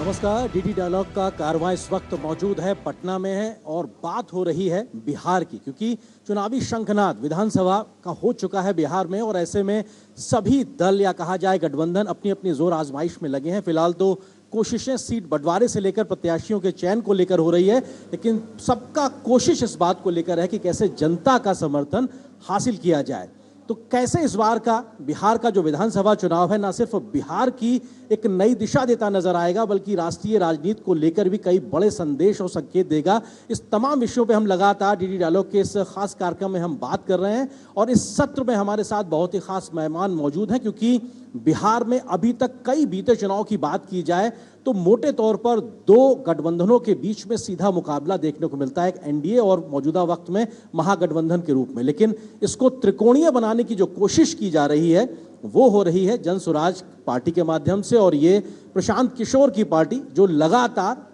नमस्कार। DD dialogue का कारवां इस वक्त मौजूद है, पटना में है और बात हो रही है बिहार की, क्योंकि चुनावी शंखनाद विधानसभा का हो चुका है बिहार में और ऐसे में सभी दल या कहा जाए गठबंधन अपनी अपनी जोर आजमाइश में लगे हैं। फिलहाल तो कोशिशें सीट बंटवारे से लेकर प्रत्याशियों के चयन को लेकर हो रही है, लेकिन सबका कोशिश इस बात को लेकर है कि कैसे जनता का समर्थन हासिल किया जाए। तो कैसे इस बार का बिहार का जो विधानसभा चुनाव है, ना सिर्फ बिहार की एक नई दिशा देता नजर आएगा, बल्कि राष्ट्रीय राजनीति को लेकर भी कई बड़े संदेश और संकेत देगा। इस तमाम विषयों पे हम लगातार डीडी डायलॉग के इस खास कार्यक्रम में हम बात कर रहे हैं और इस सत्र में हमारे साथ बहुत ही खास मेहमान मौजूद हैं, क्योंकि बिहार में अभी तक कई बीते चुनाव की बात की जाए तो मोटे तौर पर दो गठबंधनों के बीच में सीधा मुकाबला देखने को मिलता है, एक एनडीए और मौजूदा वक्त में महागठबंधन के रूप में। लेकिन इसको त्रिकोणीय बनाने की जो कोशिश की जा रही है वो हो रही है जन स्वराज पार्टी के माध्यम से, और ये प्रशांत किशोर की पार्टी जो लगातार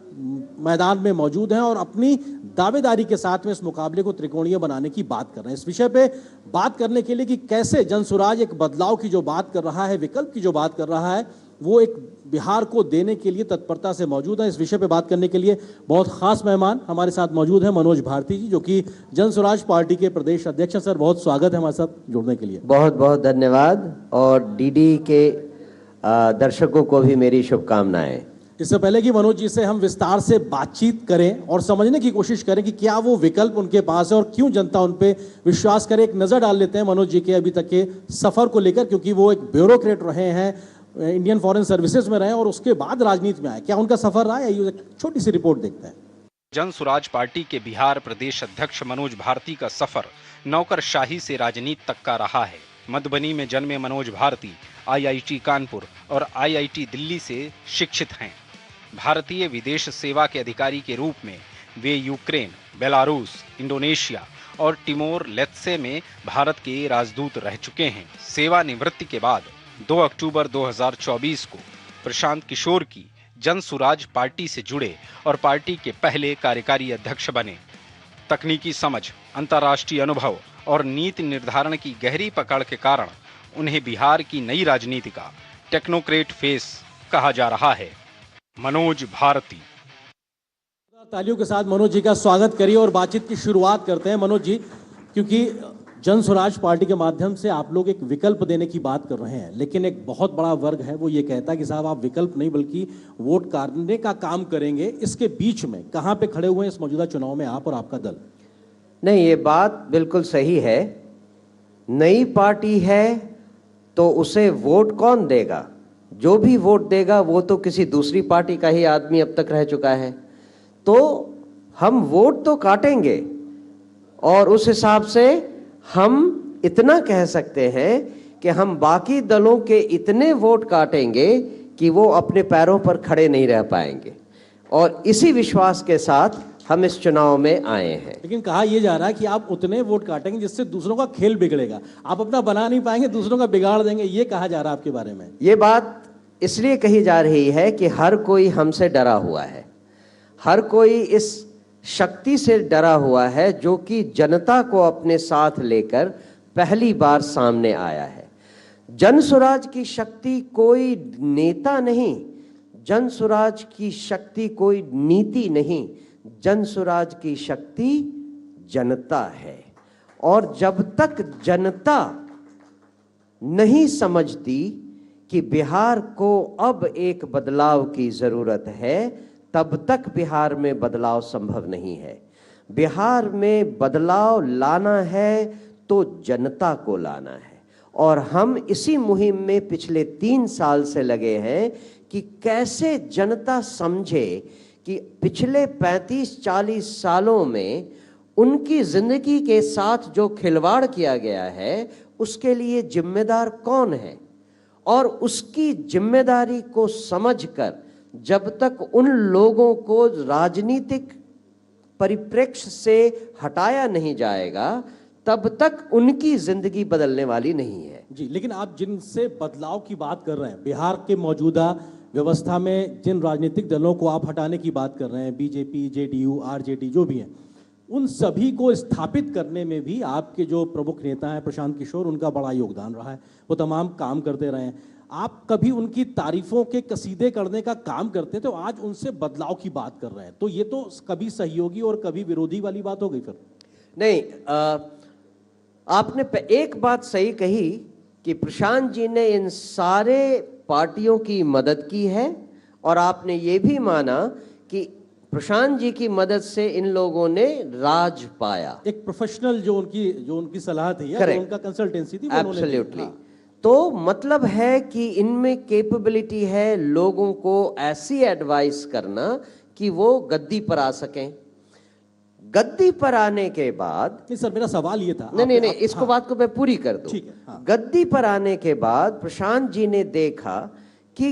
मैदान में मौजूद हैं और अपनी दावेदारी के साथ में इस मुकाबले को त्रिकोणीय बनाने की बात कर रहे हैं। इस विषय पे बात करने के लिए कि कैसे जन स्वराज एक बदलाव की जो बात कर रहा है, विकल्प की जो बात कर रहा है, वो एक बिहार को देने के लिए तत्परता से मौजूद है। इस विषय पे बात करने के लिए बहुत खास मेहमान हमारे साथ मौजूद हैं, मनोज भारती जी, जो कि जन स्वराज पार्टी के प्रदेश अध्यक्ष हैं। सर, बहुत स्वागत है हमारे साथ जुड़ने के लिए। बहुत बहुत धन्यवाद, और डीडी के दर्शकों को भी मेरी शुभकामनाएं। इससे पहले कि मनोज जी से हम विस्तार से बातचीत करें और समझने की कोशिश करें कि क्या वो विकल्प उनके पास है और क्यों जनता उन पे विश्वास करे, एक नजर डाल लेते हैं मनोज जी के अभी तक के सफर को लेकर, क्योंकि वो एक ब्यूरोक्रेट रहे हैं, इंडियन फॉरेन सर्विसेज में रहे और उसके बाद राजनीति में आए। क्या उनका सफर रहा है, एक छोटी सी रिपोर्ट देखते हैं। जन स्वराज पार्टी के बिहार प्रदेश अध्यक्ष मनोज भारती का सफर नौकरशाही से राजनीति तक का रहा है। मधुबनी में जन्मे मनोज भारती आईआईटी कानपुर और आईआईटी दिल्ली से शिक्षित हैं। भारतीय विदेश सेवा के अधिकारी के रूप में वे यूक्रेन, बेलारूस, इंडोनेशिया और टिमोर लेत्से में भारत के राजदूत रह चुके हैं। सेवानिवृत्ति के बाद 2 अक्टूबर 2024 को प्रशांत किशोर की जन स्वराज पार्टी से जुड़े और पार्टी के पहले कार्यकारी अध्यक्ष बने। तकनीकी समझ, अंतर्राष्ट्रीय अनुभव और नीति निर्धारण की गहरी पकड़ के कारण उन्हें बिहार की नई राजनीति का टेक्नोक्रेट फेस कहा जा रहा है। मनोज भारती। तालियों के साथ मनोज जी का स्वागत करिए और बातचीत की शुरुआत करते हैं। मनोज जी, क्योंकि जन स्वराज पार्टी के माध्यम से आप लोग एक विकल्प देने की बात कर रहे हैं, लेकिन एक बहुत बड़ा वर्ग है वो ये कहता है कि साहब आप विकल्प नहीं बल्कि वोट काटने का काम करेंगे। इसके बीच में कहां पे खड़े हुए हैं इस मौजूदा चुनाव में आप और आपका दल? नहीं, ये बात बिल्कुल सही है। नई पार्टी है तो उसे वोट कौन देगा? जो भी वोट देगा वो तो किसी दूसरी पार्टी का ही आदमी अब तक रह चुका है। तो हम वोट तो काटेंगे और उस हिसाब से हम इतना कह सकते हैं कि हम बाकी दलों के इतने वोट काटेंगे कि वो अपने पैरों पर खड़े नहीं रह पाएंगे, और इसी विश्वास के साथ हम इस चुनाव में आए हैं। लेकिन कहा यह जा रहा है कि आप उतने वोट काटेंगे जिससे दूसरों का खेल बिगड़ेगा, आप अपना बना नहीं पाएंगे, दूसरों का बिगाड़ देंगे, ये कहा जा रहा है आपके बारे में। ये बात इसलिए कही जा रही है कि हर कोई हमसे डरा हुआ है, हर कोई इस शक्ति से डरा हुआ है जो कि जनता को अपने साथ लेकर पहली बार सामने आया है। जन स्वराज की शक्ति कोई नेता नहीं, जन स्वराज की शक्ति कोई नीति नहीं, जन स्वराज की शक्ति जनता है। और जब तक जनता नहीं समझती कि बिहार को अब एक बदलाव की जरूरत है, तब तक बिहार में बदलाव संभव नहीं है। बिहार में बदलाव लाना है तो जनता को लाना है, और हम इसी मुहिम में पिछले 3 साल से लगे हैं कि कैसे जनता समझे कि पिछले 35-40 सालों में उनकी जिंदगी के साथ जो खिलवाड़ किया गया है उसके लिए जिम्मेदार कौन है, और उसकी जिम्मेदारी को समझकर जब तक उन लोगों को राजनीतिक परिप्रेक्ष्य से हटाया नहीं जाएगा तब तक उनकी जिंदगी बदलने वाली नहीं है। जी, लेकिन आप जिनसे बदलाव की बात कर रहे हैं, बिहार के मौजूदा व्यवस्था में जिन राजनीतिक दलों को आप हटाने की बात कर रहे हैं, बीजेपी, जेडीयू, आरजेडी जो भी हैं, उन सभी को स्थापित करने में भी आपके जो प्रमुख नेता हैं प्रशांत किशोर, उनका बड़ा योगदान रहा है। वो तमाम काम करते रहे हैं। आप कभी उनकी तारीफों के कसीदे करने का काम करते थे, तो आज उनसे बदलाव की बात कर रहे हैं, तो ये तो कभी सहयोगी और कभी विरोधी वाली बात हो गई फिर। नहीं, आपने एक बात सही कही कि प्रशांत जी ने इन सारे पार्टियों की मदद की है, और आपने ये भी माना कि प्रशांत जी की मदद से इन लोगों ने राज पाया। एक प्रोफेशनल जो उनकी सलाह थी, या जो उनका कंसल्टेंसी थी, वो उन्होंने दी। एब्सोल्युटली। तो मतलब है कि इनमें कैपेबिलिटी है लोगों को ऐसी एडवाइस करना कि वो गद्दी पर आ सकें। गद्दी पर आने के बाद, नहीं सर, मेरा सवाल ये था। नहीं, इसको बात को मैं पूरी कर दूं। ठीक है, हाँ। गद्दी पर आने के बाद प्रशांत जी ने देखा कि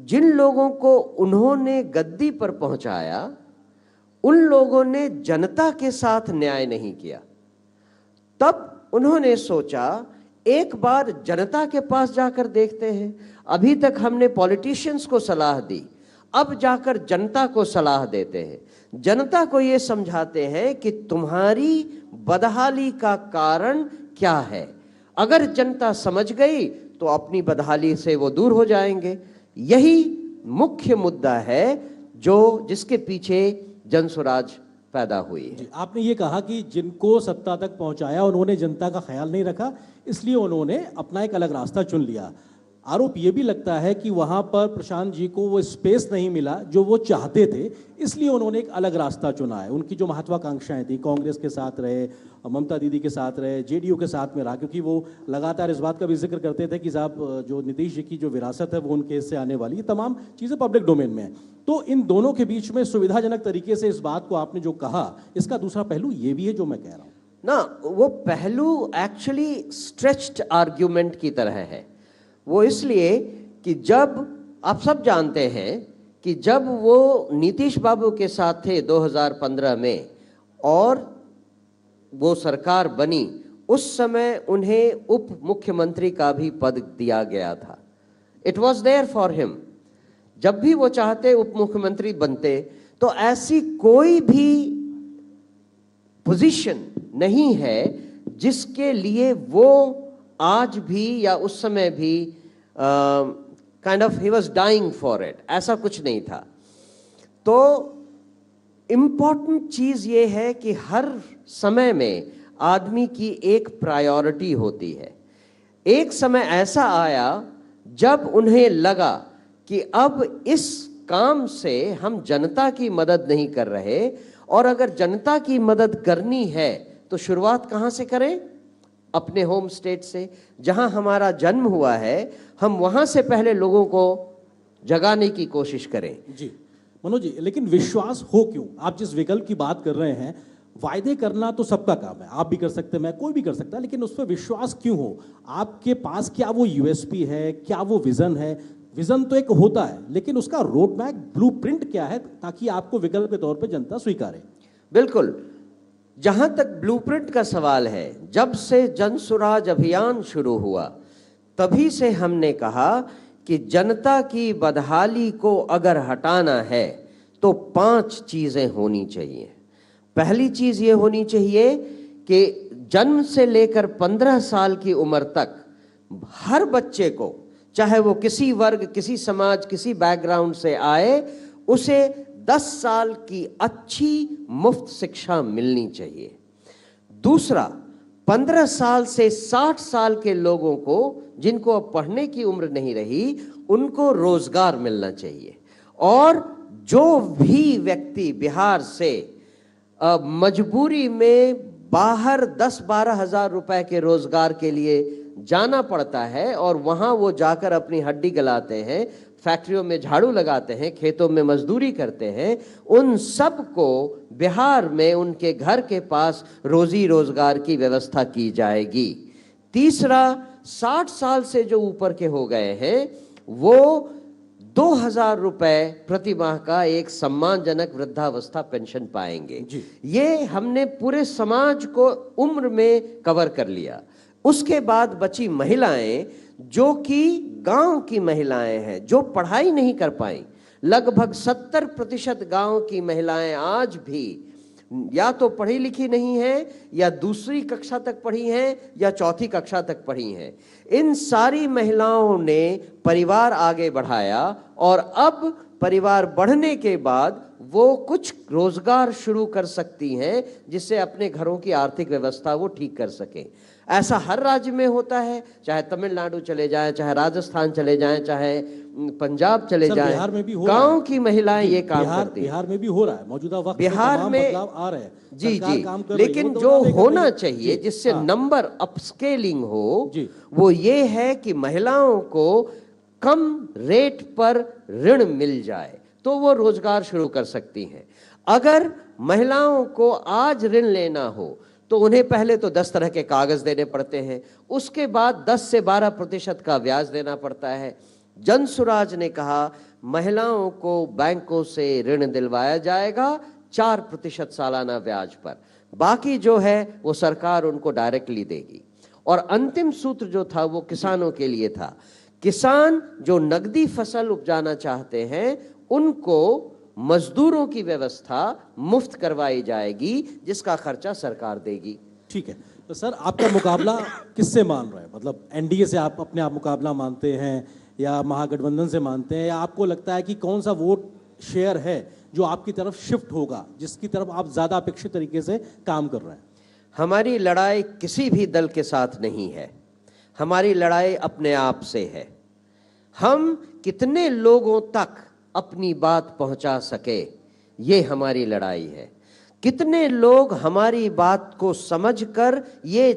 जिन लोगों को उन्होंने गद्दी पर पहुंचाया, उन लोगों ने जनता के साथ न्याय नहीं किया। तब उन्होंने सोचा एक बार जनता के पास जाकर देखते हैं। अभी तक हमने पॉलिटिशियंस को सलाह दी, अब जाकर जनता को सलाह देते हैं। जनता को यह समझाते हैं कि तुम्हारी बदहाली का कारण क्या है। अगर जनता समझ गई तो अपनी बदहाली से वो दूर हो जाएंगे। यही मुख्य मुद्दा है जिसके पीछे जनसुराज पैदा हुई है। आपने ये कहा कि जिनको सत्ता तक पहुंचाया उन्होंने जनता का ख्याल नहीं रखा, इसलिए उन्होंने अपना एक अलग रास्ता चुन लिया। आरोप ये भी लगता है कि वहां पर प्रशांत जी को वो स्पेस नहीं मिला जो वो चाहते थे, इसलिए उन्होंने एक अलग रास्ता चुना है। उनकी जो महत्वाकांक्षाएं थी, कांग्रेस के साथ रहे, ममता दीदी के साथ रहे, जेडीयू के साथ में रहा, क्योंकि वो लगातार इस बात का भी जिक्र करते थे कि साहब जो नीतीश जी की जो विरासत है वो उनके इससे आने वाली, ये तमाम चीज़ें पब्लिक डोमेन में है। तो इन दोनों के बीच में सुविधाजनक तरीके से इस बात को आपने जो कहा, इसका दूसरा पहलू ये भी है जो मैं कह रहा हूँ ना, वो पहलू एक्चुअली स्ट्रेच्ड आर्ग्यूमेंट की तरह है। वो इसलिए कि जब आप सब जानते हैं कि जब वो नीतीश बाबू के साथ थे 2015 में और वो सरकार बनी, उस समय उन्हें उप मुख्यमंत्री का भी पद दिया गया था। It was there for him. जब भी वो चाहते उप मुख्यमंत्री बनते। तो ऐसी कोई भी पोजीशन नहीं है जिसके लिए वो आज भी या उस समय भी काइंड ऑफ ही वाज डाइंग फॉर इट, ऐसा कुछ नहीं था। तो इंपॉर्टेंट चीज ये है कि हर समय में आदमी की एक प्रायोरिटी होती है। एक समय ऐसा आया जब उन्हें लगा कि अब इस काम से हम जनता की मदद नहीं कर रहे, और अगर जनता की मदद करनी है तो शुरुआत कहाँ से करें? अपने होम स्टेट से, जहां हमारा जन्म हुआ है। हम वहां से पहले लोगों को जगाने की कोशिश करें। जी मनोज जी, लेकिन विश्वास हो क्यों? आप जिस विकल्प की बात कर रहे हैं, वायदे करना तो सबका काम है, आप भी कर सकते हैं, मैं कोई भी कर सकता है, लेकिन उस पर विश्वास क्यों हो? आपके पास क्या वो यूएसपी है, क्या वो विजन है? विजन तो एक होता है, लेकिन उसका रोड मैप, ब्लूप्रिंट क्या है, ताकि आपको विकल्प के तौर पे जनता स्वीकारे। बिल्कुल, जहां तक ब्लूप्रिंट का सवाल है, जब से जनसुराज अभियान शुरू हुआ तभी से हमने कहा कि जनता की बदहाली को अगर हटाना है तो 5 चीजें होनी चाहिए। पहली चीज ये होनी चाहिए कि जन्म से लेकर 15 साल की उम्र तक हर बच्चे को, चाहे वो किसी वर्ग, किसी समाज, किसी बैकग्राउंड से आए, उसे 10 साल की अच्छी मुफ्त शिक्षा मिलनी चाहिए। दूसरा, 15 साल से 60 साल के लोगों को, जिनको अब पढ़ने की उम्र नहीं रही, उनको रोजगार मिलना चाहिए। और जो भी व्यक्ति बिहार से मजबूरी में बाहर 10-12 हजार रुपए के रोजगार के लिए जाना पड़ता है और वहां वो जाकर अपनी हड्डी गलाते हैं, फैक्ट्रियों में झाड़ू लगाते हैं, खेतों में मजदूरी करते हैं, उन सब को बिहार में उनके घर के पास रोजी रोजगार की व्यवस्था की जाएगी। तीसरा, 60 साल से जो ऊपर के हो गए हैं वो 2000 रुपए प्रति माह का एक सम्मानजनक वृद्धावस्था पेंशन पाएंगे। ये हमने पूरे समाज को उम्र में कवर कर लिया। उसके बाद बची महिलाएं, जो कि गांव की महिलाएं हैं, जो पढ़ाई नहीं कर पाई। लगभग 70% गांव की महिलाएं आज भी या तो पढ़ी लिखी नहीं है, या दूसरी कक्षा तक पढ़ी हैं, या चौथी कक्षा तक पढ़ी हैं। इन सारी महिलाओं ने परिवार आगे बढ़ाया और अब परिवार बढ़ने के बाद वो कुछ रोजगार शुरू कर सकती हैं जिससे अपने घरों की आर्थिक व्यवस्था वो ठीक कर सकें। ऐसा हर राज्य में होता है, चाहे तमिलनाडु चले जाएं, चाहे राजस्थान चले जाएं, चाहे पंजाब चले जाएं, बिहार में भी हो रहा है। गांव की महिलाएं ये काम करती हैं। बिहार में भी हो रहा है, मौजूदा वक्त बिहार में बदलाव आ रहे हैं, जी सरकार जी, काम कर रही है, लेकिन वो तो जो उन्होंने होना कभी- चाहिए जी, जिससे हाँ, नंबर अपस्केलिंग हो, जी। वो ये है कि महिलाओं को कम रेट पर ऋण मिल जाए तो वो रोजगार शुरू कर सकती हैं। अगर महिलाओं को आज ऋण लेना हो तो उन्हें पहले तो 10 तरह के कागज देने पड़ते हैं, उसके बाद 10 से 12% का ब्याज देना पड़ता है। जनसुराज ने कहा महिलाओं को बैंकों से ऋण दिलवाया जाएगा 4% सालाना ब्याज पर, बाकी जो है वो सरकार उनको डायरेक्टली देगी। और अंतिम सूत्र जो था वो किसानों के लिए था। किसान जो नकदी फसल उपजाना चाहते हैं उनको मजदूरों की व्यवस्था मुफ्त करवाई जाएगी जिसका खर्चा सरकार देगी। ठीक है, तो सर आपका मुकाबला किससे मान रहा है? मतलब एनडीए से आप अपने आप मुकाबला मानते हैं या महागठबंधन से मानते हैं, या आपको लगता है कि कौन सा वोट शेयर है जो आपकी तरफ शिफ्ट होगा, जिसकी तरफ आप ज्यादा अपेक्षित तरीके से काम कर रहे हैं? हमारी लड़ाई किसी भी दल के साथ नहीं है, हमारी लड़ाई अपने आप से है। हम कितने लोगों तक अपनी बात पहुंचा सके, ये हमारी लड़ाई है। कितने लोग हमारी बात को समझकर ये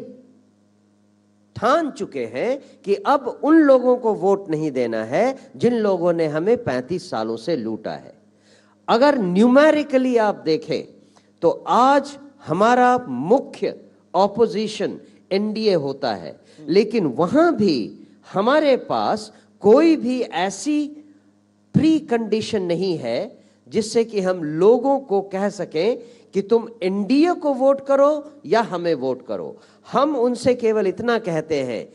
ठान चुके हैं कि अब उन लोगों को वोट नहीं देना है जिन लोगों ने हमें 35 सालों से लूटा है। अगर न्यूमेरिकली आप देखें तो आज हमारा मुख्य ऑपोजिशन एनडीए होता है, लेकिन वहां भी हमारे पास कोई भी ऐसी प्री कंडीशन नहीं है जिससे कि हम लोगों को कह सकें कि तुम एनडीए को वोट करो या हमें वोट करो। हम उनसे केवल इतना कहते हैं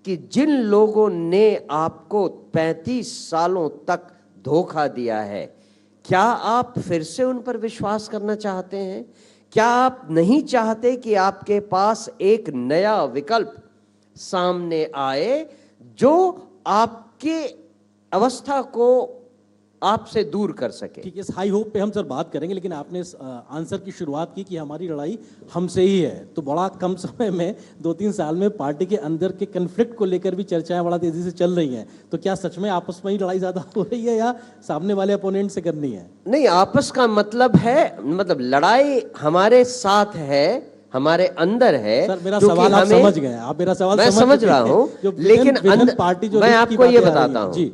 कि जिन लोगों ने आपको 35 सालों तक धोखा दिया है, क्या आप फिर से उन पर विश्वास करना चाहते हैं? क्या आप नहीं चाहते कि आपके पास एक नया विकल्प सामने आए जो आपके अवस्था को आपसे दूर कर सके? ठीक है, इस हाई होप पे हम सर बात करेंगे, लेकिन आपने इस आंसर की शुरुआत की कि हमारी लड़ाई हमसे ही है, तो बड़ा कम समय में 2-3 साल में पार्टी के अंदर के कन्फ्लिक्ट को लेकर भी चर्चाएं बड़ा तेजी से चल रही हैं, तो क्या सच में आपस में ही लड़ाई ज्यादा हो रही है या सामने वाले अपोनेंट से करनी है? नहीं, आपस का मतलब है, मतलब लड़ाई हमारे साथ है, हमारे अंदर है। सर मेरा सवाल आप समझ गए, आप मेरा सवाल मैं समझ रहा हूं, लेकिन पार्टी जो मैं आपको ये बताता हूं जी,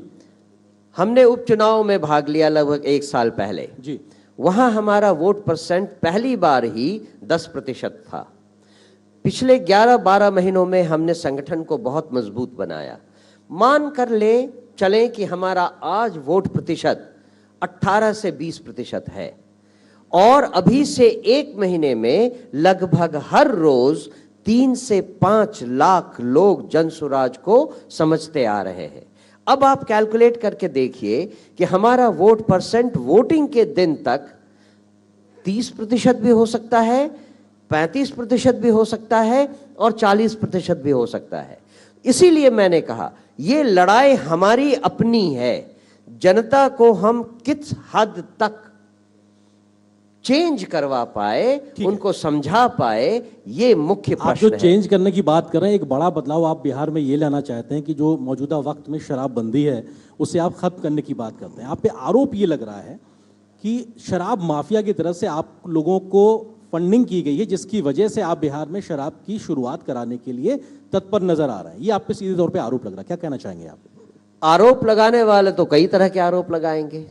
हमने उपचुनाव में भाग लिया लगभग 1 साल पहले जी। वहां हमारा वोट परसेंट पहली बार ही 10% था। पिछले 11-12 महीनों में हमने संगठन को बहुत मजबूत बनाया। मान कर ले चलें कि हमारा आज वोट प्रतिशत 18 से 20% है, और अभी से 1 महीने में लगभग हर रोज 3 से 5 लाख लोग जनसुराज को समझते आ रहे हैं। अब आप कैलकुलेट करके देखिए कि हमारा वोट परसेंट वोटिंग के दिन तक 30% भी हो सकता है, 35% भी हो सकता है, और 40% भी हो सकता है। इसीलिए मैंने कहा ये लड़ाई हमारी अपनी है। जनता को हम किस हद तक चेंज करवा पाए, उनको समझा पाए, ये मुख्य प्रश्न है। आप जो चेंज करने की बात कर रहे हैं, एक बड़ा बदलाव आप बिहार में ये लाना चाहते हैं कि जो मौजूदा वक्त में शराबबंदी है उसे आप खत्म करने की बात करते हैं। आप पे आरोप ये लग रहा है कि शराब माफिया की तरफ से आप लोगों को फंडिंग की गई है, जिसकी वजह से आप बिहार में शराब की शुरुआत कराने के लिए तत्पर नजर आ रहे हैं। ये आप पे सीधे तौर पे आरोप लग रहा है, क्या कहना चाहेंगे आप? आरोप लगाने वाले तो कई तरह के आरोप लगाएंगे,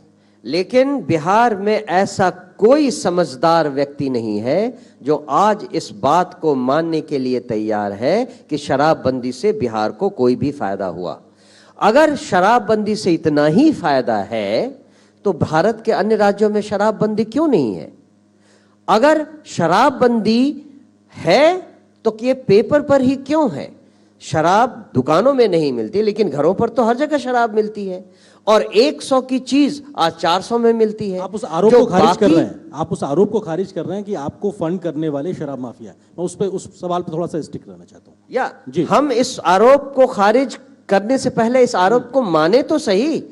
लेकिन बिहार में ऐसा कोई समझदार व्यक्ति नहीं है जो आज इस बात को मानने के लिए तैयार है कि शराबबंदी से बिहार को कोई भी फायदा हुआ। अगर शराबबंदी से इतना ही फायदा है तो भारत के अन्य राज्यों में शराबबंदी क्यों नहीं है? अगर शराबबंदी है तो ये पेपर पर ही क्यों है? शराब दुकानों में नहीं मिलती, लेकिन घरों पर तो हर जगह शराब मिलती है। और 100 की चीज आज 400 में मिलती है। आप उस आरोप जो को खारिज कर बाकी- रहे हैं, आप उस आरोप को खारिज कर रहे हैं कि आपको फंड करने वाले शराब माफिया है। मैं उस सवाल पर थोड़ा सा स्टिक रहना चाहता हूं। या जी। हम इस आरोप को खारिज करने से पहले इस आरोप को माने तो सही।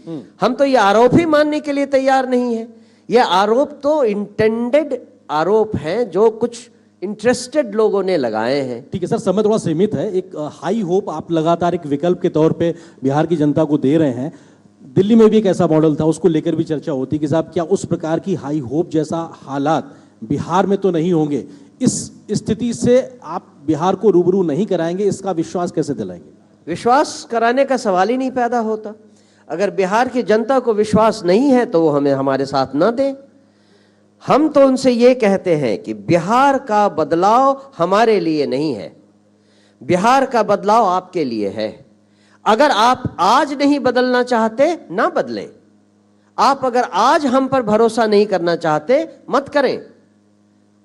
हम तो ये आरोप ही मानने के लिए तैयार नहीं है। ये आरोप तो इंटेंडेड आरोप हैं जो कुछ इंटरेस्टेड लोगों ने लगाए हैं। ठीक है सर, समय थोड़ा सीमित है। एक हाई होप आप लगातार एक विकल्प के तौर पे बिहार की जनता को दे रहे हैं। दिल्ली में भी एक ऐसा मॉडल था, उसको लेकर भी चर्चा होती कि साहब क्या उस प्रकार की हाई होप जैसा हालात बिहार में तो नहीं होंगे? इस स्थिति से आप बिहार को रूबरू नहीं कराएंगे, इसका विश्वास कैसे दिलाएंगे? विश्वास कराने का सवाल ही नहीं पैदा होता। अगर बिहार की जनता को विश्वास नहीं है तो वो हमें हमारे साथ ना दे। हम तो उनसे ये कहते हैं कि बिहार का बदलाव हमारे लिए नहीं है, बिहार का बदलाव आपके लिए है। अगर आप आज नहीं बदलना चाहते ना बदलें। आप अगर आज हम पर भरोसा नहीं करना चाहते मत करें।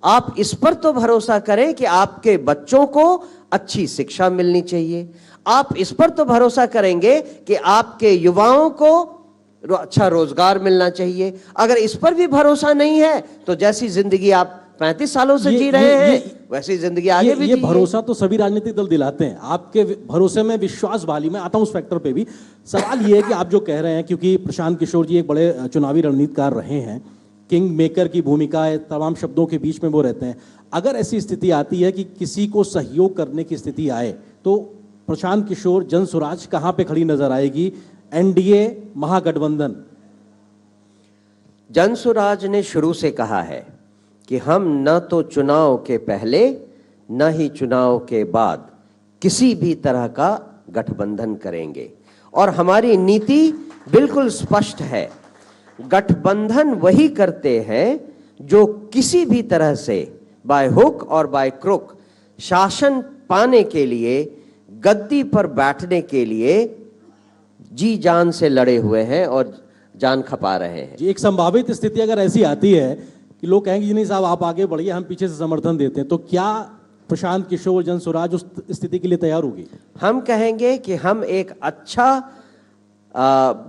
आप इस पर तो भरोसा करें कि आपके बच्चों को अच्छी शिक्षा मिलनी चाहिए। आप इस पर तो भरोसा करेंगे कि आपके युवाओं को अच्छा रोजगार मिलना चाहिए। अगर इस पर भी भरोसा नहीं है तो जैसी जिंदगी आप 35 सालों से जी रहे हैं वैसी जिंदगी आगे भी ये जिए। भरोसा तो सभी राजनीतिक दल दिलाते हैं। आपके भरोसे में विश्वास वाली, मैं आता हूं उस फैक्टर पे भी। सवाल ये है कि आप जो कह रहे हैं, क्योंकि प्रशांत किशोर जी एक बड़े चुनावी रणनीतिकार रहे हैं, किंग मेकर की भूमिका है, तमाम शब्दों के बीच में वो रहते हैं। अगर ऐसी स्थिति आती है कि किसी को सहयोग करने की स्थिति आए तो प्रशांत किशोर जनसुराज कहां पे खड़ी नजर आएगी? एनडीए, महागठबंधन? जनसुराज ने शुरू से कहा है कि हम न तो चुनाव के पहले न ही चुनाव के बाद किसी भी तरह का गठबंधन करेंगे और हमारी नीति बिल्कुल स्पष्ट है। गठबंधन वही करते हैं जो किसी भी तरह से बाय हुक और बाय क्रुक शासन पाने के लिए, गद्दी पर बैठने के लिए जी जान से लड़े हुए हैं और जान खपा रहे हैं। जी, एक संभावित स्थिति अगर ऐसी आती है कि लोग कहेंगे नहीं साहब आप आगे बढ़िए, हम पीछे से समर्थन देते हैं, तो क्या प्रशांत किशोर, जनसुराज उस स्थिति के लिए तैयार होगी? हम कहेंगे कि हम एक अच्छा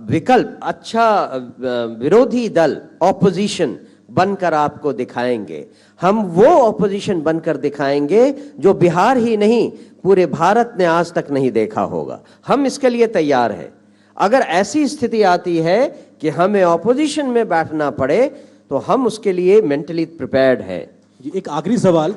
विकल्प, अच्छा विरोधी दल, ऑपोजिशन बनकर आपको दिखाएंगे। हम वो ऑपोजिशन बनकर दिखाएंगे जो बिहार ही नहीं पूरे भारत ने आज तक नहीं देखा होगा। हम इसके लिए तैयार हैं। अगर ऐसी स्थिति आती है कि हमें ऑपोजिशन में बैठना पड़े तो हम उसके लिए मेंटली प्रिपेयर्ड हैं। जी, एक आखिरी सवाल,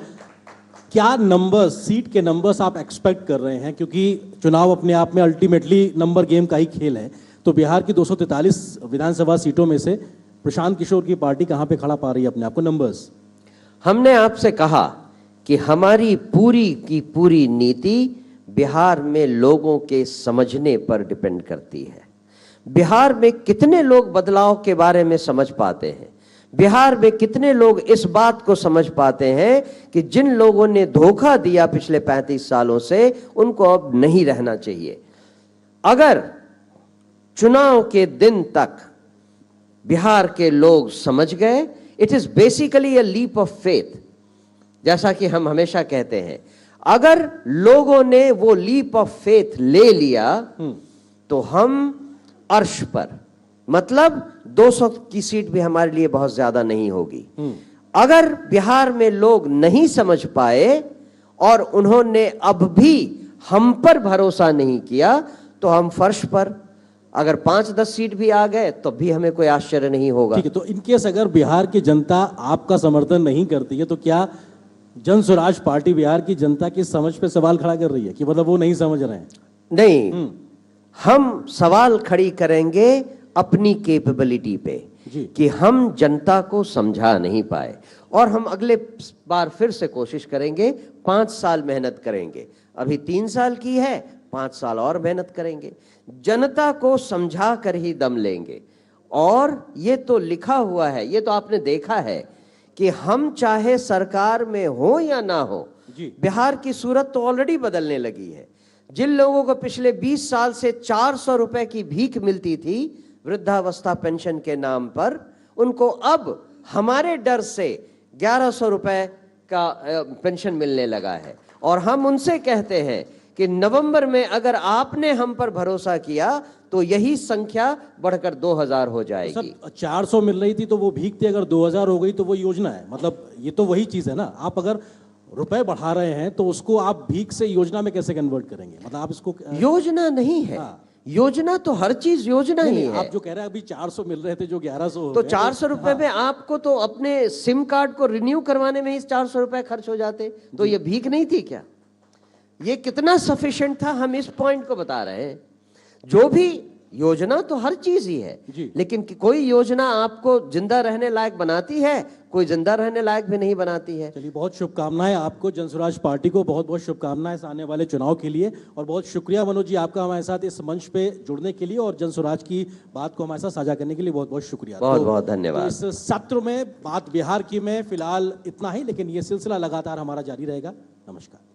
क्या नंबर्स, सीट के नंबर्स आप एक्सपेक्ट कर रहे हैं? क्योंकि चुनाव अपने आप में अल्टीमेटली नंबर गेम का ही खेल है। तो बिहार की 243 विधानसभा सीटों में से प्रशांत किशोर की पार्टी कहां पे खड़ा पा रही है अपने आप को? नंबर्स हमने आपसे कहा कि हमारी पूरी की पूरी नीति बिहार में लोगों के समझने पर डिपेंड करती है। बिहार में कितने लोग बदलाव के बारे में समझ पाते हैं? बिहार में कितने लोग इस बात को समझ पाते हैं कि जिन लोगों ने धोखा दिया पिछले 35 सालों से उनको अब नहीं रहना चाहिए? अगर चुनाव के दिन तक बिहार के लोग समझ गए, it is basically a leap of faith. जैसा कि हम हमेशा कहते हैं, अगर लोगों ने वो लीप ऑफ फेथ ले लिया तो हम अर्श पर, मतलब 200 की सीट भी हमारे लिए बहुत ज्यादा नहीं होगी। अगर बिहार में लोग नहीं समझ पाए और उन्होंने अब भी हम पर भरोसा नहीं किया तो हम फर्श पर, अगर 5-10 सीट भी आ गए तो भी हमें कोई आश्चर्य नहीं होगा। ठीक है, तो इनकेस अगर बिहार की जनता आपका समर्थन नहीं करती है तो क्या जनसुराज पार्टी बिहार की जनता की समझ पे सवाल खड़ा कर रही है कि मतलब वो नहीं समझ रहे हैं? नहीं, हम सवाल खड़ी करेंगे अपनी कैपेबिलिटी पे कि हम जनता को समझा नहीं पाए और हम अगले बार फिर से कोशिश करेंगे। 5 साल मेहनत करेंगे, अभी 3 साल की है, 5 साल और मेहनत करेंगे, जनता को समझा कर ही दम लेंगे। और ये तो लिखा हुआ है, ये तो आपने देखा है कि हम चाहे सरकार में हो या ना हो, बिहार की सूरत तो ऑलरेडी बदलने लगी है। जिन लोगों को पिछले 20 साल से 400 रुपए की भीख मिलती थी वृद्धावस्था पेंशन के नाम पर, उनको अब हमारे डर से 1100 रुपए का पेंशन मिलने लगा है। और हम उनसे कहते हैं कि नवंबर में अगर आपने हम पर भरोसा किया तो यही संख्या बढ़कर 2000 हो जाएगी। सब 400 मिल रही थी तो वो भीख थी, अगर 2000 हो गई तो वो योजना है। मतलब ये तो वही चीज है ना, आप अगर रुपए बढ़ा रहे हैं तो उसको आप भीख से योजना में कैसे कन्वर्ट करेंगे? मतलब आप इसको योजना नहीं है। योजना तो हर चीज योजना ही है। आप जो कह रहे हैं अभी 400 मिल रहे थे जो 1100 हो तो गए, 400 रुपए में आपको तो अपने सिम कार्ड को रिन्यू करवाने में ही 400 रुपए खर्च हो जाते, तो ये भीख नहीं थी क्या? ये कितना सफिशिएंट था, हम इस पॉइंट को बता रहे हैं। जो भी योजना तो हर चीज ही है, लेकिन कोई योजना आपको जिंदा रहने लायक बनाती है, कोई जिंदा रहने लायक भी नहीं बनाती है। चलिए, बहुत शुभकामनाएं आपको, जनसुराज पार्टी को बहुत बहुत शुभकामनाएं इस आने वाले चुनाव के लिए। और बहुत शुक्रिया मनोज जी आपका हमारे साथ इस मंच पे जुड़ने के लिए और जनसुराज की बात को हमारे साथ साझा करने के लिए बहुत बहुत शुक्रिया। बहुत बहुत धन्यवाद। तो इस सत्र में बात बिहार की में फिलहाल इतना ही, लेकिन ये सिलसिला लगातार हमारा जारी रहेगा। नमस्कार।